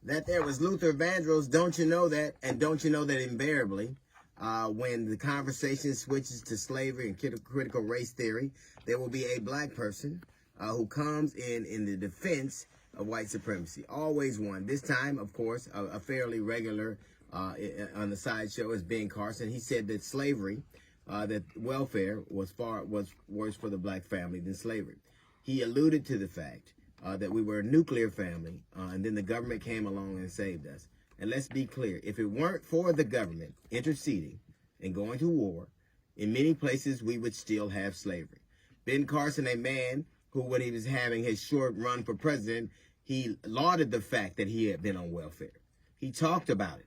That there was Luther Vandross, don't you know that? And don't you know that invariably, when the conversation switches to slavery and critical race theory, there will be a black person who comes in the defense of white supremacy. Always one. This time, of course, a fairly regular on the sideshow is Ben Carson. He said that slavery, that welfare was worse for the black family than slavery. He alluded to the fact that we were a nuclear family, and then the government came along and saved us. And let's be clear, if it weren't for the government interceding and going to war, in many places we would still have slavery. Ben Carson, a man who, when he was having his short run for president, he lauded the fact that he had been on welfare. He talked about it.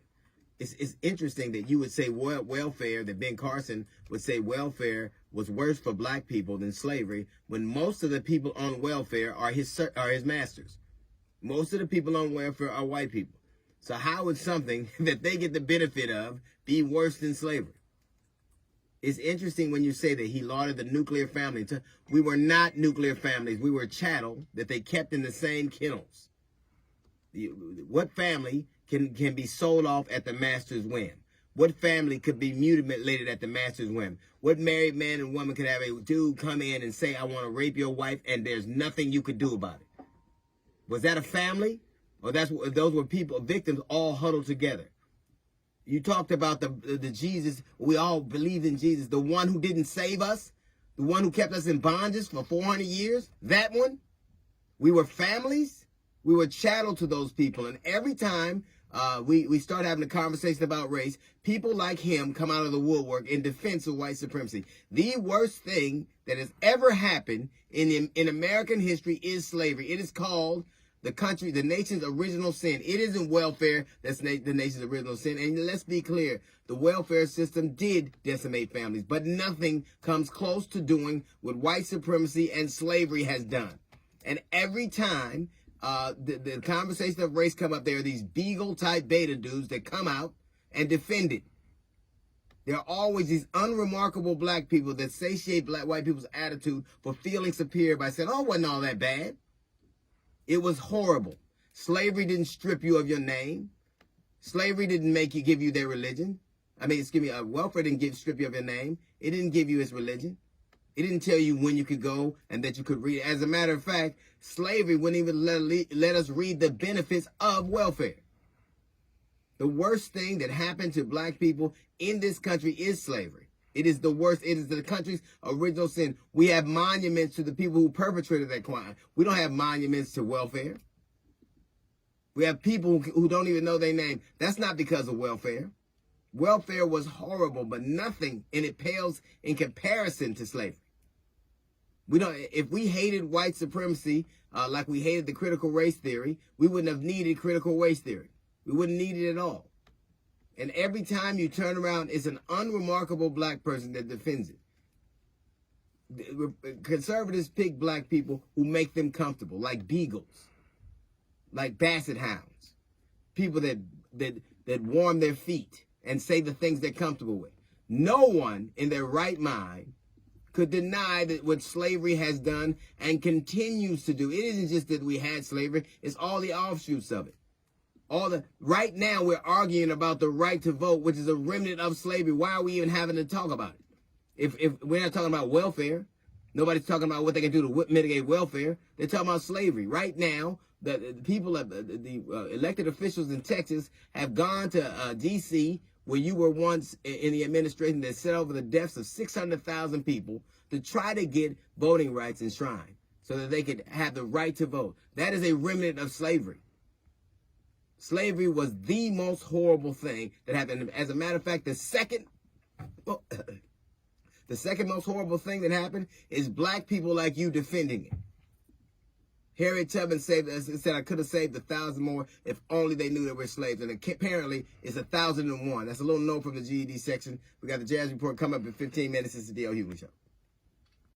It's interesting that you would say welfare, that Ben Carson would say welfare was worse for black people than slavery, when most of the people on welfare are his masters. Most of the people on welfare are white people. So how would something that they get the benefit of be worse than slavery? It's interesting when you say that he lauded the nuclear family. We were not nuclear families. We were chattel that they kept in the same kennels. What family can be sold off at the master's whim? What family could be mutilated at the master's whim? What married man and woman could have a dude come in and say, I want to rape your wife, and there's nothing you could do about it? Was that a family? Or those were people, victims all huddled together? You talked about the Jesus. We all believed in Jesus. The one who didn't save us, the one who kept us in bondage for 400 years, that one. We were families. We were chattel to those people. And every time we start having a conversation about race, people like him come out of the woodwork in defense of white supremacy. The worst thing that has ever happened in American history is slavery. It is called the nation's original sin. It isn't welfare that's the nation's original sin. And let's be clear, the welfare system did decimate families, but nothing comes close to doing what white supremacy and slavery has done. And every time the conversation of race come up, there are these Beagle-type beta dudes that come out and defend it. There are always these unremarkable black people that satiate white people's attitude for feeling superior by saying, oh, it wasn't all that bad. It was horrible. Slavery didn't strip you of your name. Slavery didn't give you their religion. Welfare didn't strip you of your name. It didn't give you its religion. It didn't tell you when you could go and that you could read. As a matter of fact, slavery wouldn't even let us read the benefits of welfare. The worst thing that happened to black people in this country is slavery. It is the worst. It is the country's original sin. We have monuments to the people who perpetrated that crime. We don't have monuments to welfare. We have people who don't even know their name. That's not because of welfare. Welfare was horrible, but nothing in it pales in comparison to slavery. If we hated white supremacy like we hated the critical race theory, we wouldn't have needed critical race theory. We wouldn't need it at all. And every time you turn around, it's an unremarkable black person that defends it. Conservatives pick black people who make them comfortable, like beagles, like basset hounds, people that warm their feet and say the things they're comfortable with. No one in their right mind could deny that what slavery has done and continues to do. It isn't just that we had slavery, it's all the offshoots of it. Right now we're arguing about the right to vote, which is a remnant of slavery. Why are we even having to talk about it? If we're not talking about welfare, nobody's talking about what they can do to mitigate welfare. They're talking about slavery. Right now, the people, the elected officials in Texas have gone to D.C., where you were once in the administration that set over the deaths of 600,000 people to try to get voting rights enshrined so that they could have the right to vote. That is a remnant of slavery. Slavery was the most horrible thing that happened. As a matter of fact, the second most horrible thing that happened is black people like you defending it. Harriet Tubman said, I could have saved 1,000 more if only they knew they were slaves. And apparently, it's 1,001. That's a little note from the GED section. We got the Jazz Report coming up in 15 minutes. It's the D.L. Hughley Show.